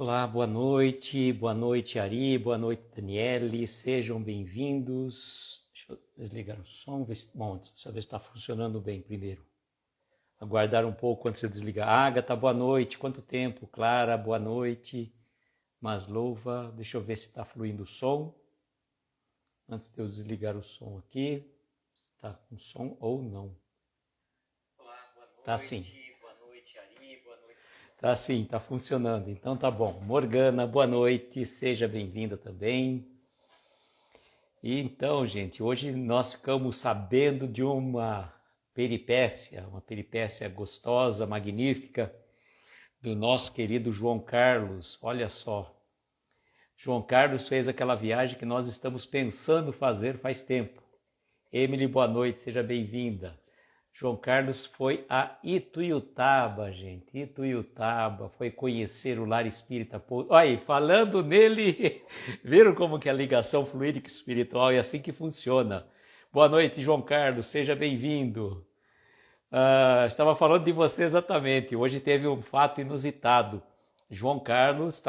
Olá, boa noite Ari, boa noite Daniele, sejam bem-vindos. Deixa eu desligar o som, bom, deixa eu ver se está funcionando bem primeiro. Aguardar um pouco antes de eu desligar. Ágata, boa noite, quanto tempo? Clara, boa noite. Maslouva, deixa eu ver se está fluindo o som. Antes de eu desligar o som aqui, se está com som ou não. Olá, boa noite. Tá sim. Tá sim, tá funcionando, então tá bom. Morgana, boa noite, seja bem-vinda também. E então, gente, hoje nós ficamos sabendo de uma peripécia gostosa, magnífica, do nosso querido João Carlos. Olha só, João Carlos fez aquela viagem que nós estamos pensando fazer faz tempo. Emily, boa noite, seja bem-vinda. João Carlos foi a Ituiutaba, gente. Ituiutaba, foi conhecer o Lar Espírita. Olha, falando nele, viram como que é a ligação fluídica espiritual é assim que funciona. Boa noite, João Carlos, seja bem-vindo. Estava falando de você exatamente. Hoje teve um fato inusitado. João Carlos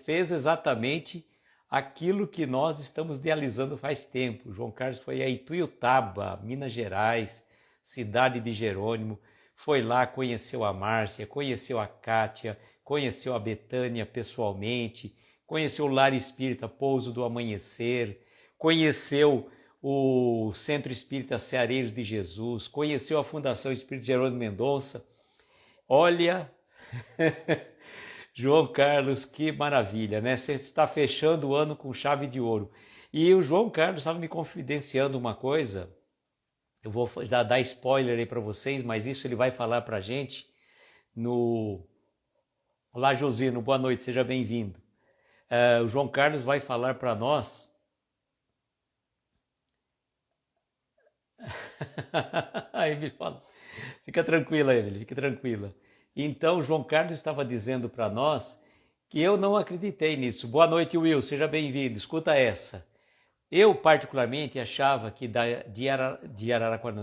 fez exatamente aquilo que nós estamos idealizando faz tempo. João Carlos foi a Ituiutaba, Minas Gerais, cidade de Jerônimo, foi lá, conheceu a Márcia, conheceu a Kátia, conheceu a Betânia pessoalmente, conheceu o Lar Espírita Pouso do Amanhecer, conheceu o Centro Espírita Ceareiros de Jesus, conheceu a Fundação Espírita Jerônimo Mendonça. Olha, João Carlos, que maravilha, né? Você está fechando o ano com chave de ouro. E o João Carlos estava me confidenciando uma coisa. Eu vou dar spoiler aí para vocês, mas isso ele vai falar para a gente no... Olá, Josino, boa noite, seja bem-vindo. O João Carlos vai falar para nós... A Emily fala, fica tranquila, Emily, fica tranquila. Então, o João Carlos estava dizendo para nós que eu não acreditei nisso. Boa noite, Will, seja bem-vindo, escuta essa. Eu, particularmente, achava que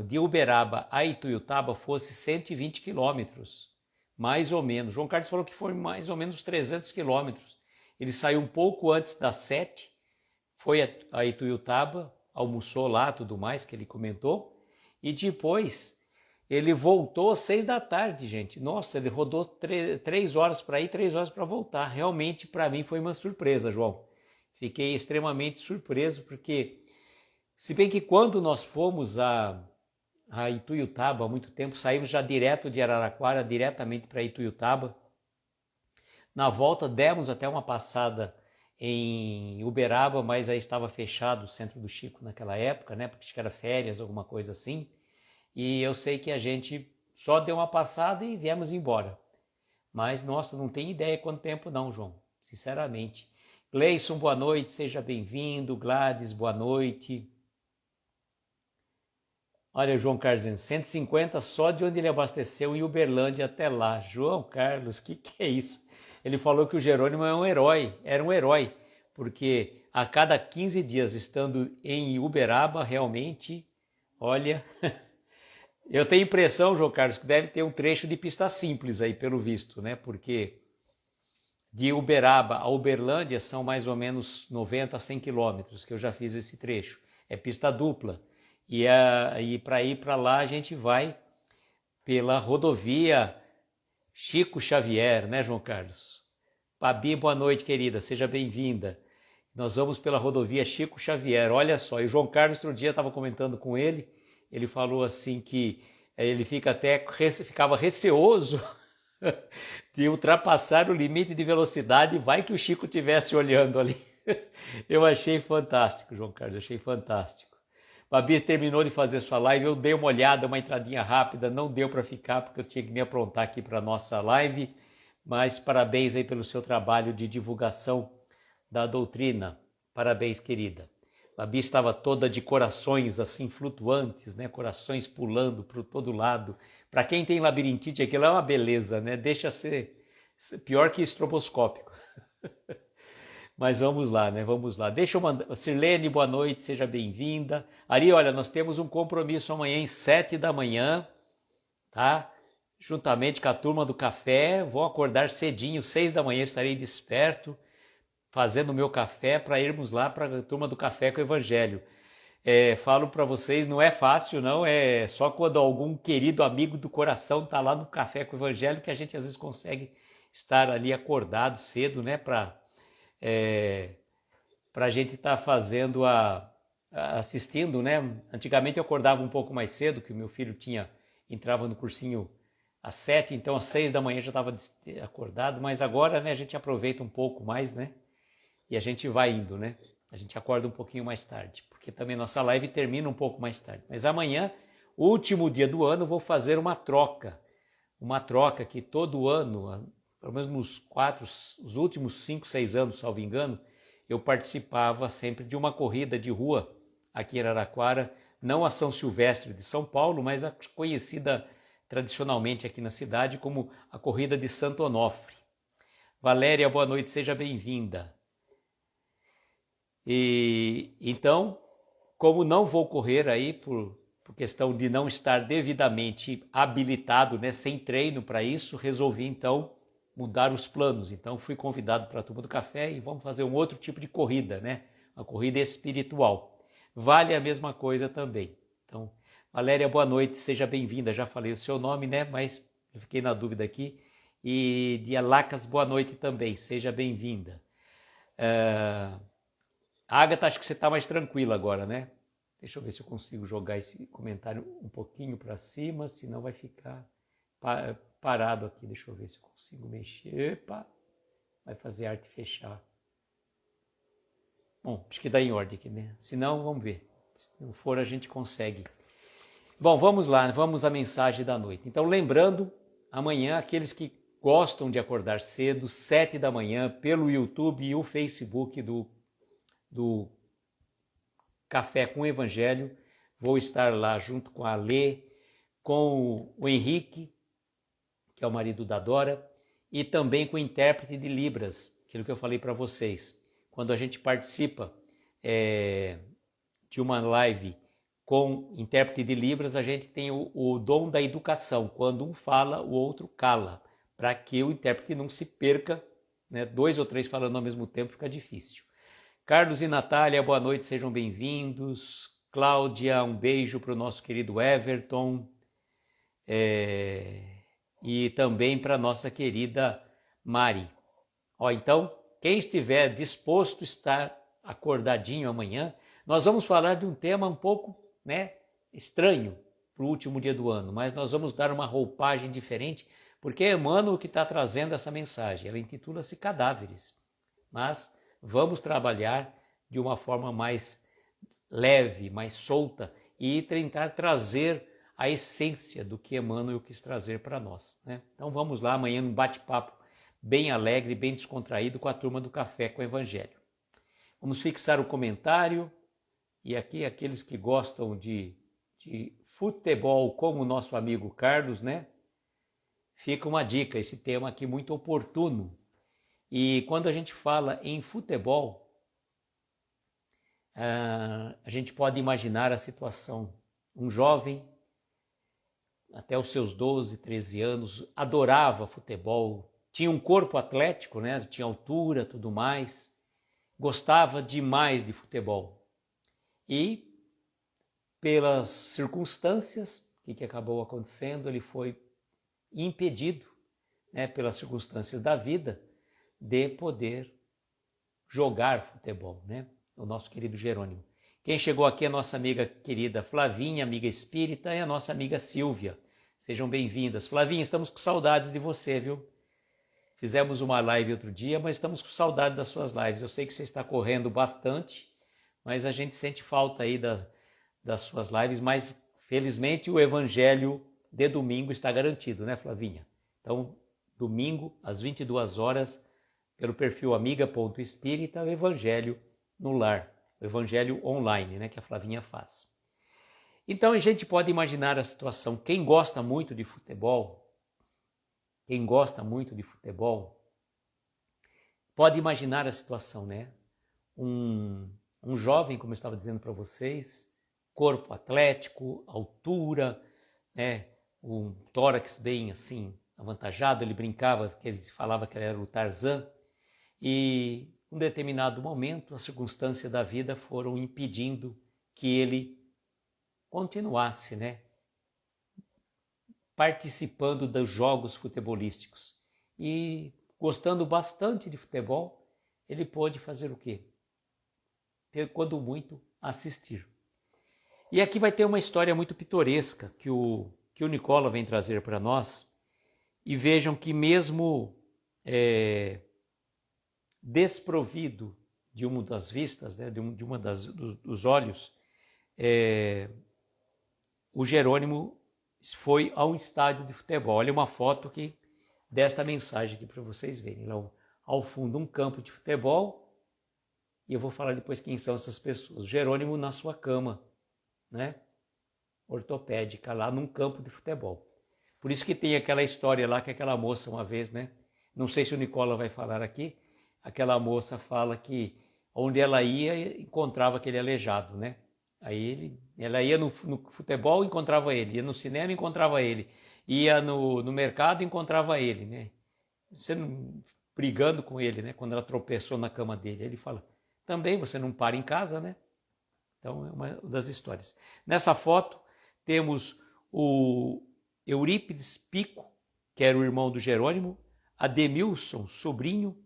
de Uberaba a Ituiutaba fosse 120 quilômetros, mais ou menos. João Carlos falou que foi mais ou menos 300 quilômetros. Ele saiu um pouco antes das 7, foi a Ituiutaba, almoçou lá, tudo mais que ele comentou, e depois ele voltou às 6 da tarde, gente. Nossa, ele rodou 3 horas para ir, 3 horas para voltar. Realmente, para mim, foi uma surpresa, João. Fiquei extremamente surpreso, porque, se bem que quando nós fomos a Ituiutaba há muito tempo, saímos já direto de Araraquara, diretamente para Ituiutaba. Na volta demos até uma passada em Uberaba, mas aí estava fechado o Centro do Chico naquela época, né? Porque acho que era férias, alguma coisa assim. E eu sei que a gente só deu uma passada e viemos embora. Mas, nossa, não tem ideia quanto tempo não, João, sinceramente. Gleison, boa noite, seja bem-vindo. Gladys, boa noite. Olha, João Carlos dizendo, 150 só de onde ele abasteceu em Uberlândia até lá. João Carlos, que é isso? Ele falou que o Jerônimo é um herói, era um herói, porque a cada 15 dias estando em Uberaba, realmente, olha, eu tenho impressão, João Carlos, que deve ter um trecho de pista simples aí, pelo visto, né? Porque de Uberaba a Uberlândia são mais ou menos 90 a 100 quilômetros, que eu já fiz esse trecho. É pista dupla. E para ir para lá a gente vai pela rodovia Chico Xavier, né, João Carlos? Babi, boa noite, querida, seja bem-vinda. Nós vamos pela rodovia Chico Xavier, olha só. E o João Carlos, outro dia, estava comentando com ele, ele falou assim que ele ficava receoso de ultrapassar o limite de velocidade, vai que o Chico estivesse olhando ali. Eu achei fantástico, João Carlos, achei fantástico. Babi terminou de fazer sua live, eu dei uma olhada, uma entradinha rápida, não deu para ficar porque eu tinha que me aprontar aqui para a nossa live, mas parabéns aí pelo seu trabalho de divulgação da doutrina. Parabéns, querida. Babi estava toda de corações assim flutuantes, né? Corações pulando para todo lado. Para quem tem labirintite, aquilo é uma beleza, né? Deixa ser pior que estroboscópico. Mas vamos lá, né? Vamos lá. Deixa eu mandar. Sirlene, boa noite, seja bem-vinda. Ari, olha, nós temos um compromisso amanhã às 7 da manhã, tá? juntamente com a turma do café, vou acordar cedinho, 6 da manhã estarei desperto, fazendo o meu café para irmos lá para a turma do café com o Evangelho. Falo para vocês, não é fácil, não, é só quando algum querido amigo do coração está lá no café com o Evangelho que a gente às vezes consegue estar ali acordado cedo, né, para a gente estar fazendo assistindo, né? Antigamente eu acordava um pouco mais cedo, que o meu filho entrava no cursinho às 7, então às 6 da manhã já estava acordado, mas agora, né, a gente aproveita um pouco mais, né? E a gente vai indo, né? A gente acorda um pouquinho mais tarde, porque também nossa live termina um pouco mais tarde. Mas amanhã, último dia do ano, vou fazer uma troca que todo ano, pelo menos os últimos 5, 6 anos, salvo engano, eu participava sempre de uma corrida de rua aqui em Araraquara, não a São Silvestre de São Paulo, mas a conhecida tradicionalmente aqui na cidade como a corrida de Santo Onofre. Valéria, boa noite, seja bem-vinda. E então, como não vou correr aí por questão de não estar devidamente habilitado, né, sem treino para isso, resolvi então mudar os planos. Então fui convidado para a turma do café e vamos fazer um outro tipo de corrida, né? Uma corrida espiritual. Vale a mesma coisa também. Então, Valéria, boa noite, seja bem-vinda. Já falei o seu nome, né? Mas eu fiquei na dúvida aqui. E Dialacas, boa noite também, seja bem-vinda. Agatha, acho que você está mais tranquila agora, né? Deixa eu ver se eu consigo jogar esse comentário um pouquinho para cima, senão vai ficar parado aqui. Deixa eu ver se eu consigo mexer. Epa, vai fazer arte fechar. Bom, acho que dá em ordem aqui, né? Se não, vamos ver. Se não for, a gente consegue. Bom, vamos lá, vamos à mensagem da noite. Então, lembrando, amanhã, aqueles que gostam de acordar cedo, 7 da manhã, pelo YouTube e o Facebook do Café com o Evangelho, vou estar lá junto com a Lê, com o Henrique, que é o marido da Dora, e também com o intérprete de Libras, aquilo que eu falei para vocês. Quando a gente participa de uma live com intérprete de Libras, a gente tem o dom da educação. Quando um fala, o outro cala, para que o intérprete não se perca, né? 2 ou 3 falando ao mesmo tempo fica difícil. Carlos e Natália, boa noite, sejam bem-vindos. Cláudia, um beijo para o nosso querido Everton. E também para a nossa querida Mari. Então, quem estiver disposto a estar acordadinho amanhã, nós vamos falar de um tema um pouco, né, estranho para o último dia do ano, mas nós vamos dar uma roupagem diferente, porque é Emmanuel que está trazendo essa mensagem. Ela intitula-se Cadáveres, mas vamos trabalhar de uma forma mais leve, mais solta e tentar trazer a essência do que Emmanuel quis trazer para nós, né? Então vamos lá, amanhã um bate-papo bem alegre, bem descontraído com a turma do Café com o Evangelho. Vamos fixar o comentário e aqui aqueles que gostam de futebol, como o nosso amigo Carlos, né? Fica uma dica, esse tema aqui muito oportuno. E quando a gente fala em futebol, a gente pode imaginar a situação. Um jovem, até os seus 12, 13 anos, adorava futebol, tinha um corpo atlético, né? Tinha altura, tudo mais, gostava demais de futebol. E, pelas circunstâncias, o que acabou acontecendo? Ele foi impedido, né, pelas circunstâncias da vida, de poder jogar futebol, né? O nosso querido Jerônimo. Quem chegou aqui é a nossa amiga querida Flavinha, amiga espírita, e a nossa amiga Silvia. Sejam bem-vindas. Flavinha, estamos com saudades de você, viu? Fizemos uma live outro dia, mas estamos com saudade das suas lives. Eu sei que você está correndo bastante, mas a gente sente falta aí das suas lives, mas felizmente o Evangelho de domingo está garantido, né, Flavinha? Então, domingo, às 22 horas, pelo perfil amiga.espírita, o Evangelho no lar, o Evangelho online, né, que a Flavinha faz. Então a gente pode imaginar a situação, quem gosta muito de futebol, pode imaginar a situação, né? Um jovem, como eu estava dizendo para vocês, corpo atlético, altura, né? um tórax bem assim avantajado, ele brincava, que ele falava que ele era o Tarzan, e em um determinado momento as circunstâncias da vida foram impedindo que ele continuasse, né, participando dos jogos futebolísticos. E gostando bastante de futebol, ele pôde fazer o quê? Quando muito, assistir. E aqui vai ter uma história muito pitoresca que o Nicola vem trazer para nós. E vejam que mesmo desprovido de uma das vistas, né, de uma dos olhos, o Jerônimo foi a um estádio de futebol. Olha uma foto aqui desta mensagem aqui para vocês verem. Lá, ao fundo, um campo de futebol, e eu vou falar depois quem são essas pessoas. O Jerônimo na sua cama, né, ortopédica, lá num campo de futebol. Por isso que tem aquela história lá que aquela moça uma vez, né, não sei se o Nicola vai falar aqui, aquela moça fala que onde ela ia, encontrava aquele aleijado, né? Aí ela ia no futebol, encontrava ele, ia no cinema, encontrava ele, ia no mercado, encontrava ele, né? Você não, brigando com ele, né? Quando ela tropeçou na cama dele, ele fala, também você não para em casa, né? Então é uma das histórias. Nessa foto temos o Eurípides Pico, que era o irmão do Jerônimo, Ademilson, sobrinho,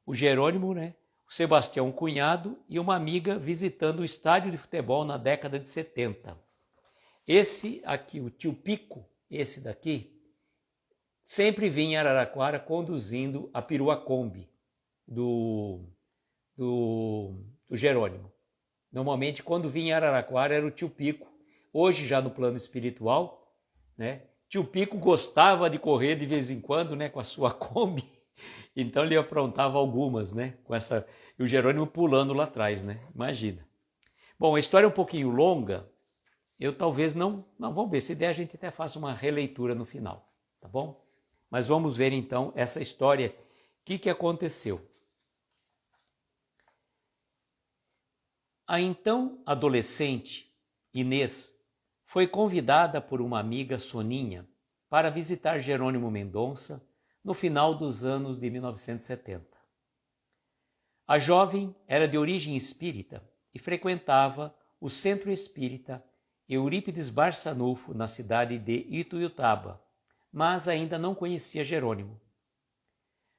o Jerônimo, né? O Sebastião, cunhado, e uma amiga visitando o estádio de futebol na década de 70. Esse aqui, o tio Pico, esse daqui, sempre vinha em Araraquara conduzindo a perua Kombi do Jerônimo. Normalmente, quando vinha em Araraquara, era o tio Pico. Hoje, já no plano espiritual, né? Tio Pico gostava de correr de vez em quando, né, com a sua Kombi. Então ele aprontava algumas, né? Com essa, e o Jerônimo pulando lá atrás, né? Imagina. Bom, a história é um pouquinho longa. Eu talvez não vamos ver. Se der, a gente até faça uma releitura no final, tá bom? Mas vamos ver então essa história. O que aconteceu? A então adolescente Inês foi convidada por uma amiga, Soninha, para visitar Jerônimo Mendonça no final dos anos de 1970. A jovem era de origem espírita e frequentava o Centro Espírita Eurípides Barçanufo, na cidade de Ituiutaba, mas ainda não conhecia Jerônimo.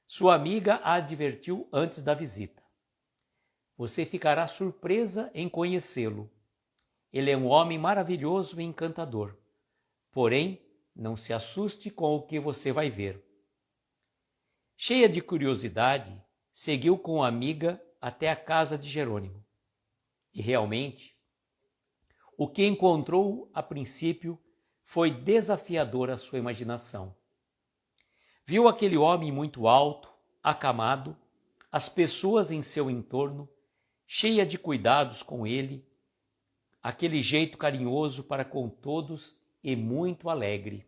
Sua amiga a advertiu antes da visita. Você ficará surpresa em conhecê-lo. Ele é um homem maravilhoso e encantador. Porém, não se assuste com o que você vai ver. Cheia de curiosidade, seguiu com a amiga até a casa de Jerônimo. E realmente, o que encontrou a princípio foi desafiador à sua imaginação. Viu aquele homem muito alto, acamado, as pessoas em seu entorno, cheia de cuidados com ele, aquele jeito carinhoso para com todos e muito alegre.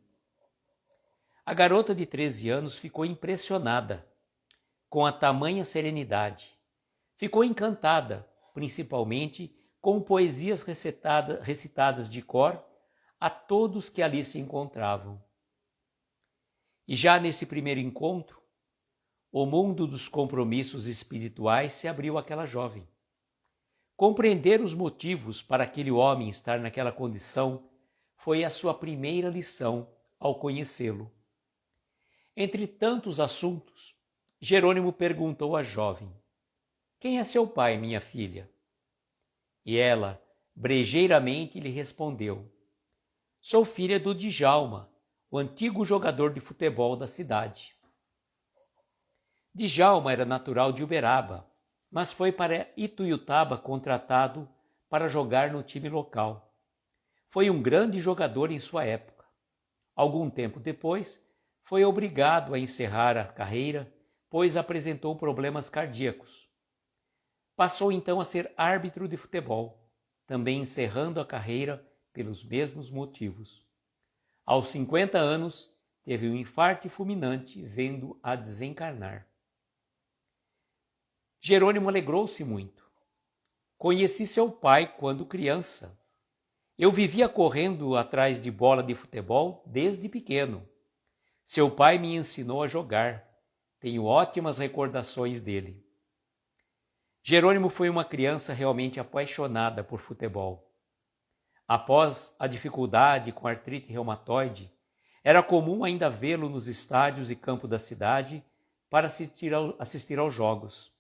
A garota de 13 anos ficou impressionada com a tamanha serenidade. Ficou encantada, principalmente com poesias recitadas de cor a todos que ali se encontravam. E já nesse primeiro encontro, o mundo dos compromissos espirituais se abriu àquela jovem. Compreender os motivos para aquele homem estar naquela condição foi a sua primeira lição ao conhecê-lo. Entre tantos assuntos, Jerônimo perguntou à jovem: quem é seu pai, minha filha? E ela, brejeiramente, lhe respondeu: sou filha do Djalma, o antigo jogador de futebol da cidade. Djalma era natural de Uberaba, mas foi para Ituiutaba contratado para jogar no time local. Foi um grande jogador em sua época. Algum tempo depois, foi obrigado a encerrar a carreira, pois apresentou problemas cardíacos. Passou então a ser árbitro de futebol, também encerrando a carreira pelos mesmos motivos. Aos 50 anos, teve um infarto fulminante, vendo a desencarnar. Jerônimo alegrou-se muito. Conheci seu pai quando criança Eu vivia correndo atrás de bola de futebol desde pequeno. Seu pai me ensinou a jogar. Tenho ótimas recordações dele. Jerônimo foi uma criança realmente apaixonada por futebol. Após a dificuldade com artrite reumatoide, era comum ainda vê-lo nos estádios e campos da cidade para assistir aos jogos.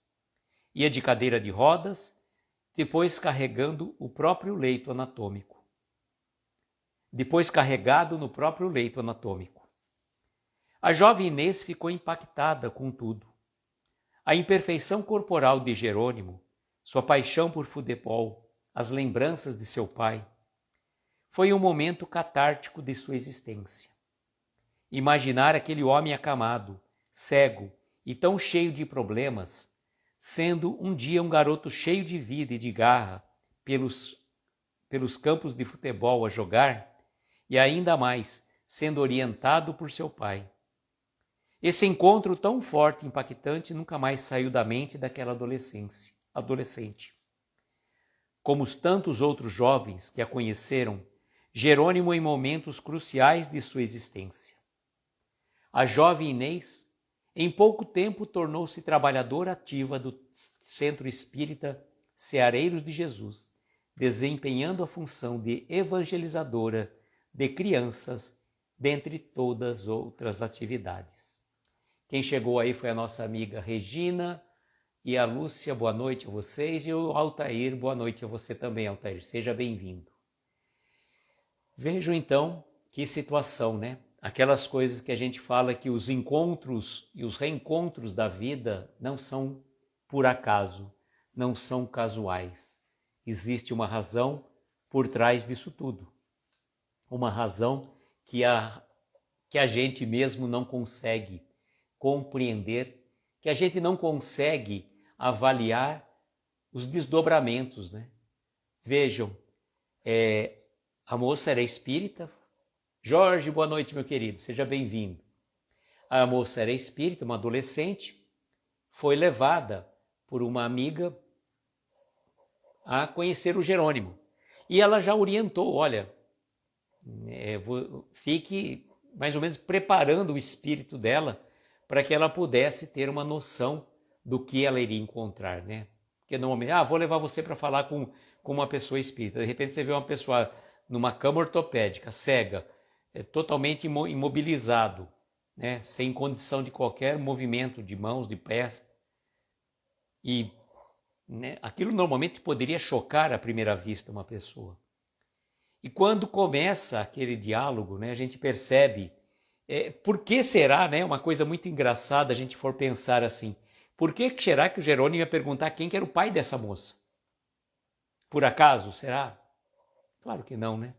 Ia de cadeira de rodas, depois carregando o próprio leito anatômico. Depois carregado no próprio leito anatômico. A jovem Inês ficou impactada com tudo. A imperfeição corporal de Jerônimo, sua paixão por futebol, as lembranças de seu pai, foi um momento catártico de sua existência. Imaginar aquele homem acamado, cego e tão cheio de problemas, sendo um dia um garoto cheio de vida e de garra pelos campos de futebol a jogar, e ainda mais sendo orientado por seu pai. Esse encontro tão forte e impactante nunca mais saiu da mente daquela adolescente. Como os tantos outros jovens que a conheceram, Jerônimo em momentos cruciais de sua existência. A jovem Inês, em pouco tempo, tornou-se trabalhadora ativa do Centro Espírita Ceareiros de Jesus, desempenhando a função de evangelizadora de crianças, dentre todas outras atividades. Quem chegou aí foi a nossa amiga Regina e a Lúcia. Boa noite a vocês. E o Altair, boa noite a você também, Altair. Seja bem-vindo. Vejam então que situação, né? Aquelas coisas que a gente fala que os encontros e os reencontros da vida não são por acaso, não são casuais. Existe uma razão por trás disso tudo. Uma razão que a gente mesmo não consegue compreender, que a gente não consegue avaliar os desdobramentos, né? Vejam, a moça era espírita. Jorge, boa noite, meu querido, seja bem-vindo. A moça era espírita, uma adolescente, foi levada por uma amiga a conhecer o Jerônimo. E ela já orientou, olha, fique mais ou menos preparando o espírito dela para que ela pudesse ter uma noção do que ela iria encontrar, né? Porque normalmente, vou levar você para falar com uma pessoa espírita. De repente você vê uma pessoa numa cama ortopédica, cega, totalmente imobilizado, né? Sem condição de qualquer movimento de mãos, de pés. E né, aquilo normalmente poderia chocar à primeira vista uma pessoa. E quando começa aquele diálogo, né, a gente percebe por que será, né, uma coisa muito engraçada a gente for pensar assim, por que será que o Jerônimo ia perguntar quem que era o pai dessa moça? Por acaso, será? Claro que não, né?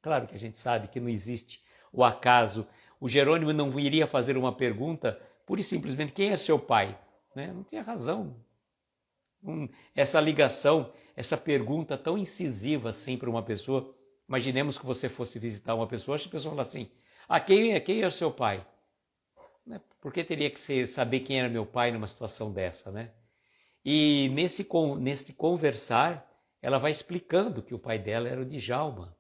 Claro que a gente sabe que não existe o acaso. O Jerônimo não iria fazer uma pergunta pura e simplesmente quem é seu pai? Né? Não tinha razão. Essa ligação, essa pergunta tão incisiva assim para uma pessoa. Imaginemos que você fosse visitar uma pessoa, a pessoa fala assim, quem é o seu pai? Por que teria que saber quem era meu pai numa situação dessa, né? E nesse conversar, ela vai explicando que o pai dela era o Djalma,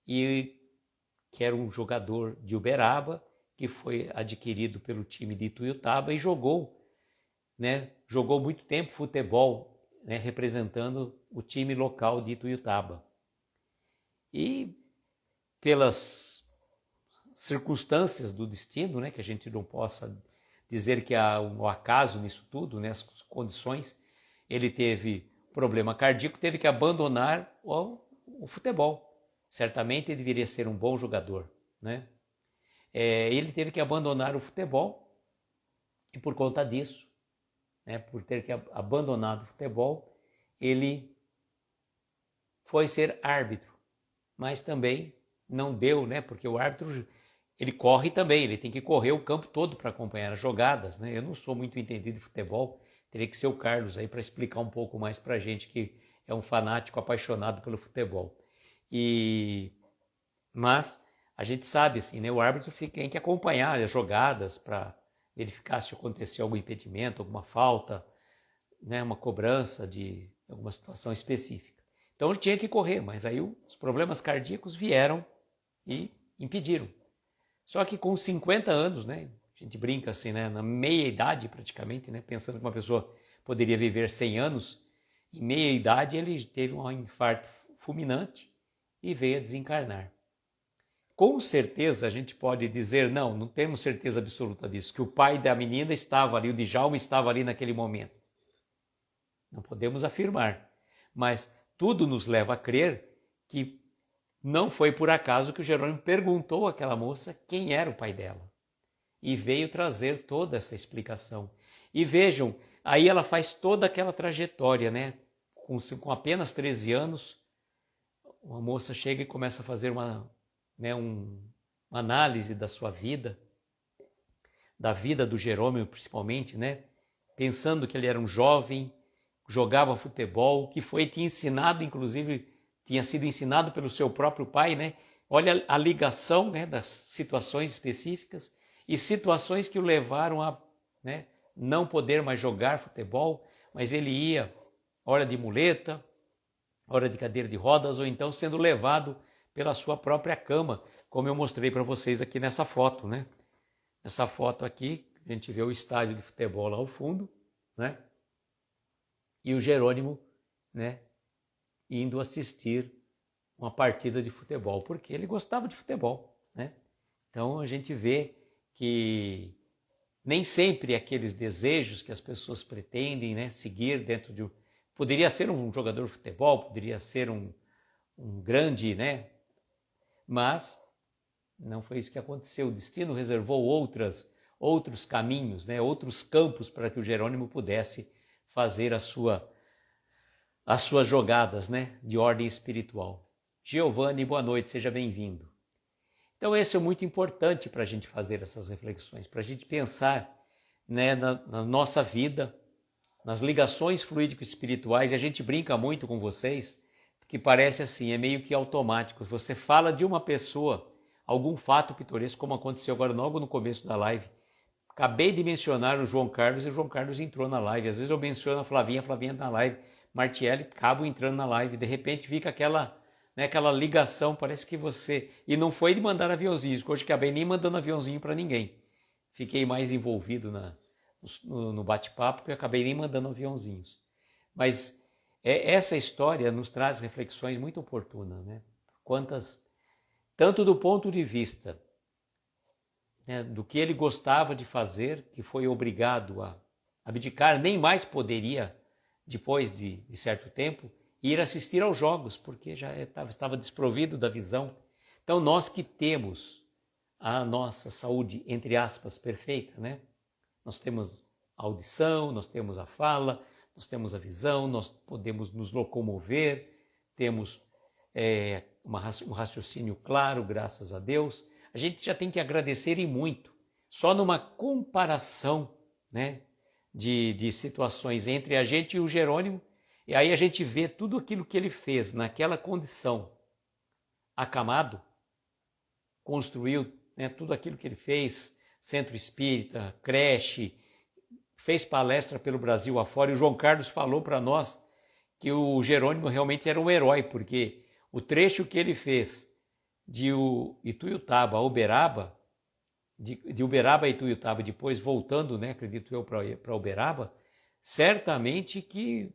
e que era um jogador de Uberaba, que foi adquirido pelo time de Ituiutaba e jogou, né? Jogou muito tempo futebol, né? Representando o time local de Ituiutaba. E pelas circunstâncias do destino, né, que a gente não possa dizer que há um acaso nisso tudo, né, as condições, ele teve problema cardíaco, teve que abandonar o futebol. Certamente ele deveria ser um bom jogador, né? Ele teve que abandonar o futebol e por conta disso, né, por ter que abandonado o futebol, ele foi ser árbitro, mas também não deu, né? Porque o árbitro, ele corre também, ele tem que correr o campo todo para acompanhar as jogadas, né? Eu não sou muito entendido de futebol, teria que ser o Carlos aí para explicar um pouco mais para a gente que é um fanático apaixonado pelo futebol. Mas a gente sabe assim, né? O árbitro tem que acompanhar as jogadas para verificar se aconteceu algum impedimento, alguma falta, né? Uma cobrança de alguma situação específica. Então ele tinha que correr, mas aí os problemas cardíacos vieram e impediram. Só que com 50 anos, né, a gente brinca assim, né, na meia idade praticamente, né, pensando que uma pessoa poderia viver 100 anos, em meia idade ele teve um infarto fulminante e veio a desencarnar. Com certeza a gente pode dizer, não temos certeza absoluta disso, que o pai da menina estava ali, o Djalma estava ali naquele momento. Não podemos afirmar, mas tudo nos leva a crer que não foi por acaso que o Jerônimo perguntou àquela moça quem era o pai dela. E veio trazer toda essa explicação. E vejam, aí ela faz toda aquela trajetória, né? Com apenas 13 anos, uma moça chega e começa a fazer uma análise da sua vida, da vida do Jerônimo principalmente, né? Pensando que ele era um jovem, jogava futebol, que tinha ensinado, inclusive, tinha sido ensinado pelo seu próprio pai, né? Olha a ligação, né, das situações específicas e situações que o levaram a, né, não poder mais jogar futebol, mas ele ia, hora de muleta, hora de cadeira de rodas, ou então sendo levado pela sua própria cama, como eu mostrei para vocês aqui nessa foto, né? Nessa foto aqui, a gente vê o estádio de futebol lá ao fundo, né? E o Jerônimo, né, indo assistir uma partida de futebol, porque ele gostava de futebol, né? Então a gente vê que nem sempre aqueles desejos que as pessoas pretendem, né, seguir dentro de poderia ser um jogador de futebol, poderia ser um grande, né? Mas não foi isso que aconteceu. O destino reservou outros caminhos, né, outros campos para que o Jerônimo pudesse fazer as suas jogadas, né, de ordem espiritual. Giovanni, boa noite, seja bem-vindo. Então esse é muito importante para a gente fazer essas reflexões, para a gente pensar, né, na nossa vida, nas ligações fluídico-espirituais, e a gente brinca muito com vocês, que parece assim, é meio que automático. Você fala de uma pessoa, algum fato pitoresco, como aconteceu agora logo no começo da live. Acabei de mencionar o João Carlos e o João Carlos entrou na live. Às vezes eu menciono a Flavinha na live, Martielli, acabo entrando na live. De repente fica aquela ligação, parece que você... E não foi de mandar aviãozinhos, que hoje acabei nem mandando aviãozinho para ninguém. Fiquei mais envolvido no bate-papo, que eu acabei nem mandando aviãozinhos. Mas essa história nos traz reflexões muito oportunas, né? Tanto do ponto de vista, né, do que ele gostava de fazer, que foi obrigado a abdicar, nem mais poderia, depois de certo tempo, ir assistir aos jogos, porque já estava desprovido da visão. Então nós que temos a nossa saúde, entre aspas, perfeita, né? Nós temos a audição, nós temos a fala, nós temos a visão, nós podemos nos locomover, temos um raciocínio claro, graças a Deus. A gente já tem que agradecer e muito. Só numa comparação, né, de situações entre a gente e o Jerônimo, e aí a gente vê tudo aquilo que ele fez naquela condição, acamado, construiu, né, tudo aquilo que ele fez, centro espírita, creche, fez palestra pelo Brasil afora, e o João Carlos falou para nós que o Jerônimo realmente era um herói, porque o trecho que ele fez de Ituiutaba a Uberaba, de Uberaba a Ituiutaba, depois voltando, né, acredito eu, para Uberaba, certamente que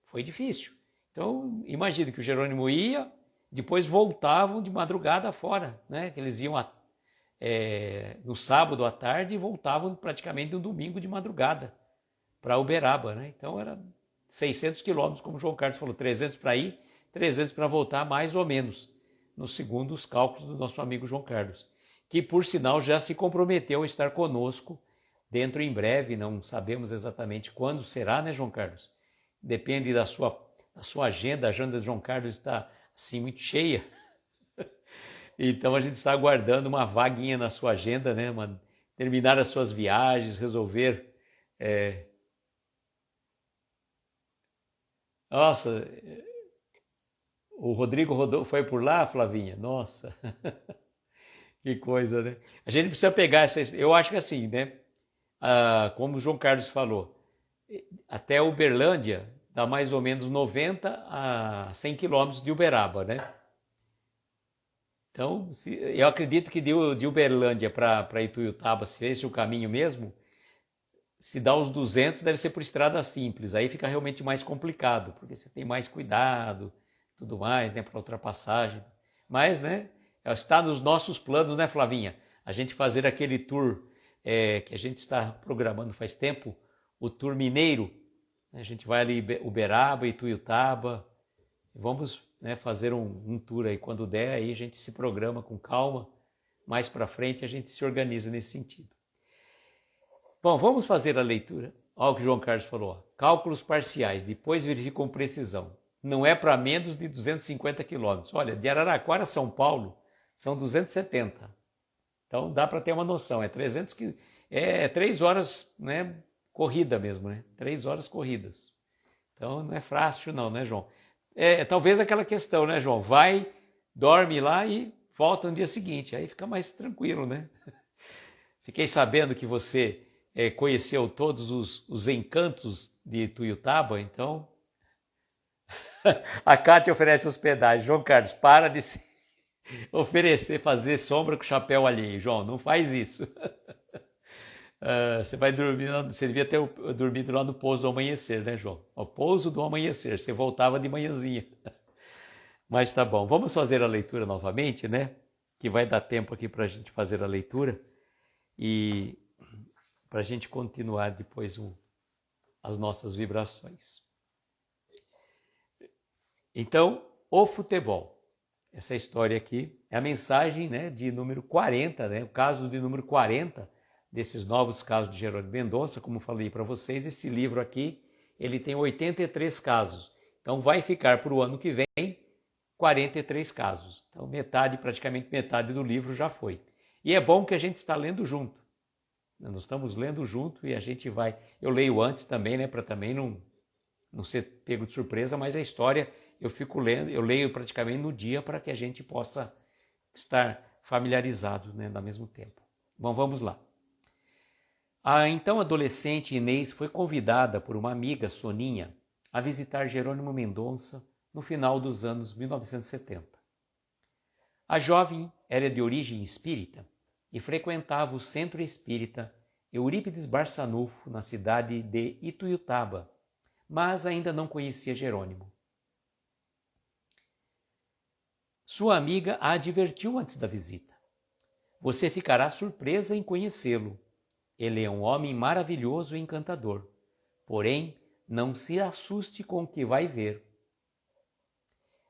foi difícil. Então, imagina que o Jerônimo ia, depois voltavam de madrugada fora, né, que eles iam no sábado à tarde e voltavam praticamente no domingo de madrugada para Uberaba, né? Então era 600 quilômetros, como o João Carlos falou, 300 para ir, 300 para voltar, mais ou menos, no segundo os cálculos do nosso amigo João Carlos, que por sinal já se comprometeu a estar conosco dentro em breve, não sabemos exatamente quando será, né, João Carlos? Depende da sua agenda, a agenda de João Carlos está assim muito cheia. Então a gente está aguardando uma vaguinha na sua agenda, né? Terminar as suas viagens, resolver. Nossa, o Rodrigo foi por lá, Flavinha? Nossa, que coisa, né? A gente precisa pegar essa... Eu acho que assim, né? Como o João Carlos falou, até Uberlândia, dá mais ou menos 90 a 100 quilômetros de Uberaba, né? Então, eu acredito que de Uberlândia para Ituiutaba, se esse é o caminho mesmo, se dá os 200, deve ser por estrada simples. Aí fica realmente mais complicado, porque você tem mais cuidado, tudo mais, né, para ultrapassagem. Mas, né, está nos nossos planos, né, Flavinha? A gente fazer aquele tour que a gente está programando faz tempo, o tour mineiro. A gente vai ali Uberaba, Ituiutaba. Vamos, né, fazer um tour aí quando der, aí a gente se programa com calma. Mais para frente a gente se organiza nesse sentido. Bom, vamos fazer a leitura. Olha o que o João Carlos falou. Ó. Cálculos parciais, depois verifica com precisão. Não é para menos de 250 quilômetros. Olha, de Araraquara a São Paulo são 270. Então dá para ter uma noção. É 3 horas, né, corrida mesmo, né? 3 horas corridas. Então não é fácil não, né, João? Talvez aquela questão, né, João? Vai, dorme lá e volta no dia seguinte. Aí fica mais tranquilo, né? Fiquei sabendo que você conheceu todos os encantos de Ituiutaba, então a Cátia oferece hospedagem. João Carlos, para de se oferecer, fazer sombra com chapéu alheio. João, não faz isso. Você vai dormir, você devia ter dormido lá no pouso do amanhecer, né, João? O pouso do amanhecer, você voltava de manhãzinha. Mas tá bom, vamos fazer a leitura novamente, né? Que vai dar tempo aqui para a gente fazer a leitura e para a gente continuar depois as nossas vibrações. Então, o futebol. Essa história aqui é a mensagem, né, de número 40, né, o caso de número 40 desses novos casos de Jerônimo Mendonça. Como falei para vocês, esse livro aqui ele tem 83 casos. Então vai ficar para o ano que vem 43 casos. Então praticamente metade do livro já foi. E é bom que a gente está lendo junto. Nós estamos lendo junto e a gente vai... Eu leio antes também, né, para também não ser pego de surpresa, mas a história eu fico lendo, eu leio praticamente no dia para que a gente possa estar familiarizado, né, ao mesmo tempo. Bom, vamos lá. A então adolescente Inês foi convidada por uma amiga, Soninha, a visitar Jerônimo Mendonça no final dos anos 1970. A jovem era de origem espírita e frequentava o Centro Espírita Eurípides Barçanufo, na cidade de Ituiutaba, mas ainda não conhecia Jerônimo. Sua amiga a advertiu antes da visita. Você ficará surpresa em conhecê-lo. Ele é um homem maravilhoso e encantador. Porém, não se assuste com o que vai ver.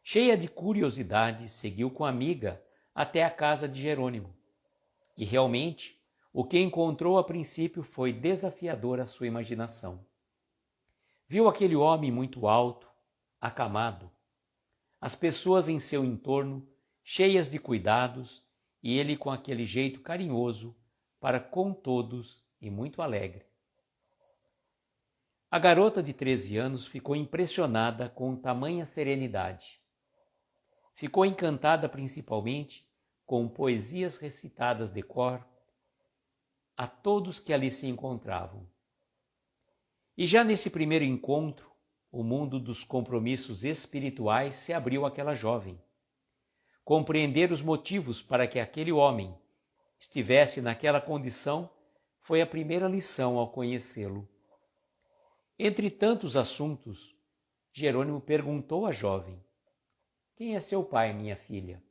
Cheia de curiosidade, seguiu com a amiga até a casa de Jerônimo. E realmente, o que encontrou a princípio foi desafiador à sua imaginação. Viu aquele homem muito alto, acamado, as pessoas em seu entorno cheias de cuidados e ele com aquele jeito carinhoso para com todos e muito alegre. A garota de 13 anos ficou impressionada com tamanha serenidade. Ficou encantada principalmente com poesias recitadas de cor a todos que ali se encontravam. E já nesse primeiro encontro, o mundo dos compromissos espirituais se abriu àquela jovem. Compreender os motivos para que aquele homem estivesse naquela condição foi a primeira lição ao conhecê-lo. Entre tantos assuntos, Jerônimo perguntou à jovem: quem é seu pai, minha filha?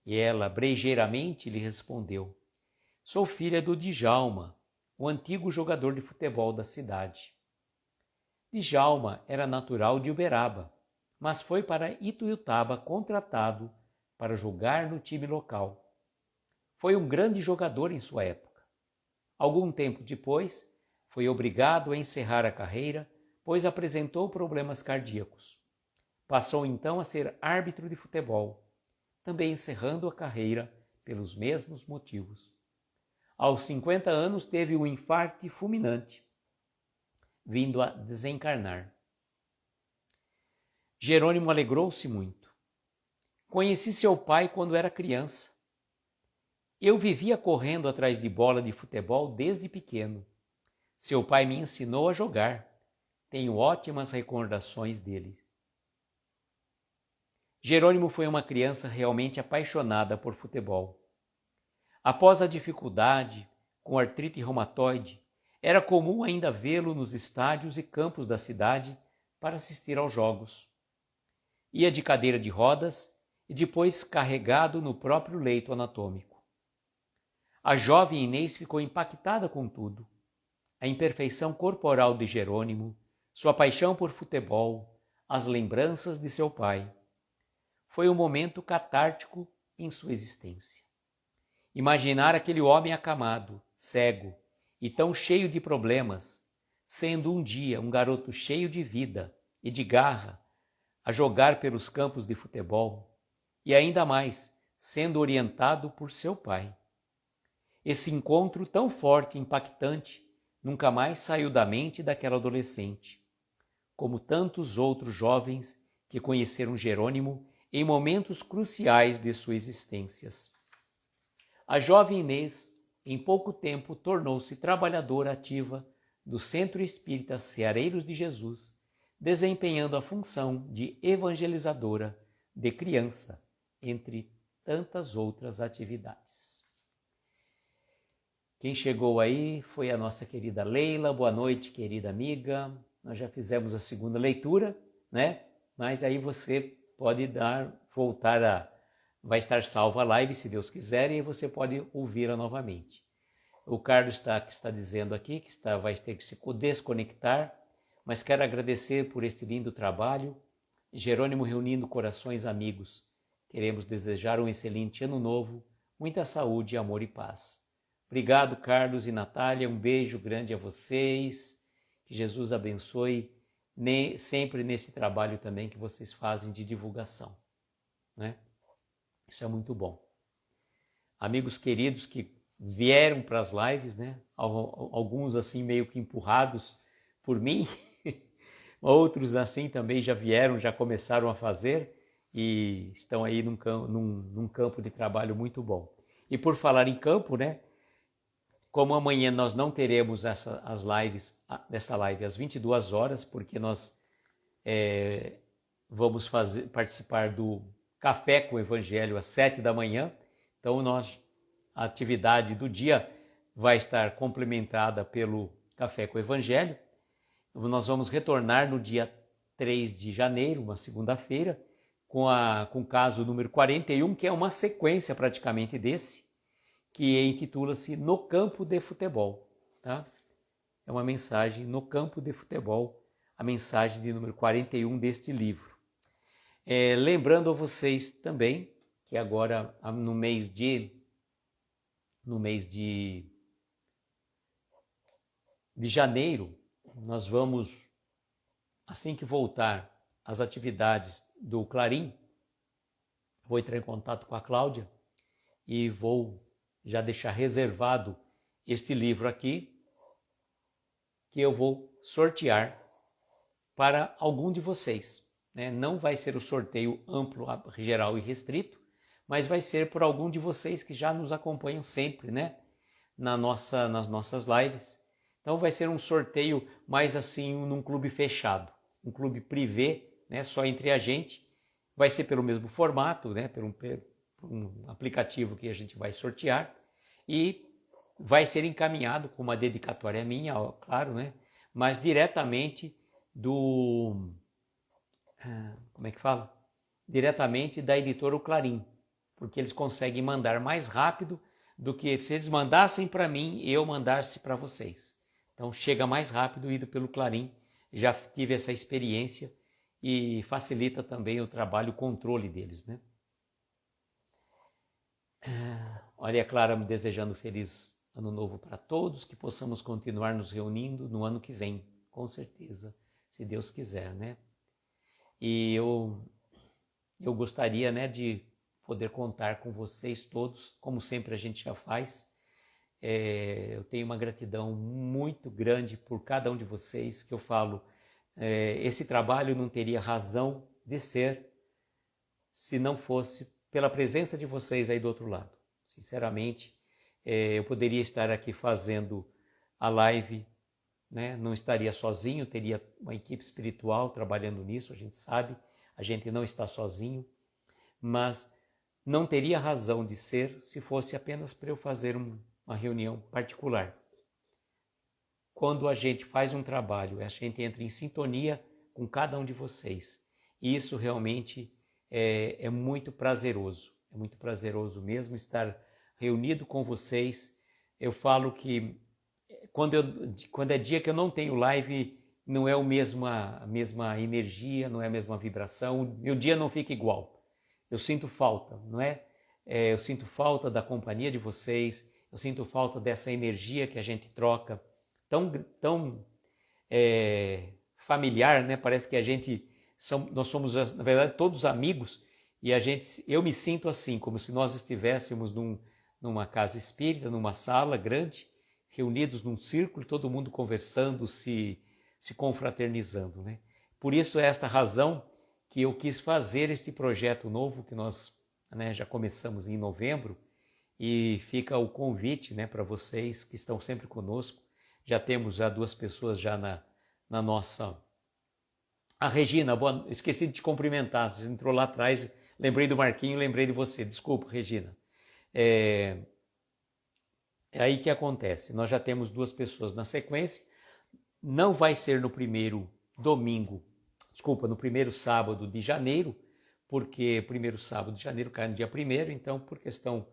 E ela, brejeiramente, lhe respondeu: sou filha do Djalma, o antigo jogador de futebol da cidade. Djalma era natural de Uberaba, mas foi para Ituiutaba contratado para jogar no time local. Foi um grande jogador em sua época. Algum tempo depois, foi obrigado a encerrar a carreira, pois apresentou problemas cardíacos. Passou então a ser árbitro de futebol, também encerrando a carreira pelos mesmos motivos. Aos 50 anos teve um infarto fulminante, vindo a desencarnar. Jerônimo alegrou-se muito. Conheci seu pai quando era criança. Eu vivia correndo atrás de bola de futebol desde pequeno. Seu pai me ensinou a jogar. tenho ótimas recordações dele. Jerônimo foi uma criança realmente apaixonada por futebol. Após a dificuldade com artrite reumatoide, era comum ainda vê-lo nos estádios e campos da cidade para assistir aos jogos. Ia de cadeira de rodas e depois carregado no próprio leito anatômico. A jovem Inês ficou impactada com tudo. A imperfeição corporal de Jerônimo, sua paixão por futebol, as lembranças de seu pai. Foi um momento catártico em sua existência. Imaginar aquele homem acamado, cego e tão cheio de problemas, sendo um dia um garoto cheio de vida e de garra, a jogar pelos campos de futebol, e ainda mais, sendo orientado por seu pai. Esse encontro tão forte e impactante nunca mais saiu da mente daquela adolescente, como tantos outros jovens que conheceram Jerônimo em momentos cruciais de suas existências. A jovem Inês, em pouco tempo, tornou-se trabalhadora ativa do Centro Espírita Ceareiros de Jesus, desempenhando a função de evangelizadora de criança, entre tantas outras atividades. Quem chegou aí foi a nossa querida Leila. Boa noite, querida amiga. Nós já fizemos a segunda leitura, né? Mas aí você pode vai estar salva a live, se Deus quiser, e você pode ouvi-la novamente. O Carlos está dizendo aqui que vai ter que se desconectar, mas quero agradecer por este lindo trabalho. Jerônimo reunindo corações amigos. Queremos desejar um excelente ano novo, muita saúde, amor e paz. Obrigado, Carlos e Natália. Um beijo grande a vocês. Que Jesus abençoe sempre nesse trabalho também que vocês fazem de divulgação, né? Isso é muito bom. Amigos queridos que vieram para as lives, né? Alguns assim meio que empurrados por mim, outros assim também já vieram, já começaram a fazer e estão aí num campo de trabalho muito bom. E por falar em campo, né? Como amanhã nós não teremos essa live às 22 horas, porque nós vamos participar do Café com o Evangelho às 7 da manhã. Então a atividade do dia vai estar complementada pelo Café com o Evangelho. Nós vamos retornar no dia 3 de janeiro, uma segunda-feira, com o caso número 41, que é uma sequência praticamente desse, que intitula-se No Campo de Futebol. Tá? É uma mensagem no campo de futebol, a mensagem de número 41 deste livro. Lembrando a vocês também que agora, no mês de janeiro, nós vamos, assim que voltar às atividades do Clarim, vou entrar em contato com a Cláudia e vou já deixar reservado este livro aqui, que eu vou sortear para algum de vocês. Né? Não vai ser o sorteio amplo, geral e restrito, mas vai ser por algum de vocês que já nos acompanham sempre, né? Nas nossas lives. Então vai ser um sorteio mais assim num clube fechado, um clube privê, né? Só entre a gente. Vai ser pelo mesmo formato, né? Por um aplicativo que a gente vai sortear e vai ser encaminhado com uma dedicatória minha, ó, claro, né? Mas diretamente como é que fala? Diretamente da editora O Clarim, porque eles conseguem mandar mais rápido do que se eles mandassem para mim e eu mandasse para vocês. Então chega mais rápido indo pelo Clarim, já tive essa experiência e facilita também o trabalho, o controle deles, né? Olha, Clara, me desejando feliz ano novo para todos, que possamos continuar nos reunindo no ano que vem, com certeza, se Deus quiser, né? E eu gostaria, né, de poder contar com vocês todos, como sempre a gente já faz. Eu tenho uma gratidão muito grande por cada um de vocês, que eu falo, esse trabalho não teria razão de ser se não fosse pela presença de vocês aí do outro lado. Sinceramente, eu poderia estar aqui fazendo a live né? Não estaria sozinho, teria uma equipe espiritual trabalhando nisso, a gente sabe, a gente não está sozinho, mas não teria razão de ser se fosse apenas para eu fazer uma reunião particular. Quando a gente faz um trabalho, a gente entra em sintonia com cada um de vocês. E isso realmente é muito prazeroso. É muito prazeroso mesmo estar reunido com vocês. Eu falo que quando é dia que eu não tenho live, não é a mesma energia, não é a mesma vibração. Meu dia não fica igual. Eu sinto falta, não é? Eu sinto falta da companhia de vocês. Eu sinto falta dessa energia que a gente troca. Tão familiar, né? Parece que nós somos, na verdade, todos amigos e eu me sinto assim, como se nós estivéssemos numa casa espírita, numa sala grande, reunidos num círculo, todo mundo conversando, se confraternizando, né? Por isso é esta razão que eu quis fazer este projeto novo que nós, né, já começamos em novembro, e fica o convite, né, para vocês que estão sempre conosco. Já temos 2 pessoas já na nossa... A Regina, esqueci de te cumprimentar, você entrou lá atrás, lembrei do Marquinho, lembrei de você, desculpa, Regina. É aí que acontece, nós já temos 2 pessoas na sequência, não vai ser no primeiro sábado de janeiro, porque o primeiro sábado de janeiro cai no dia 1º, então por questão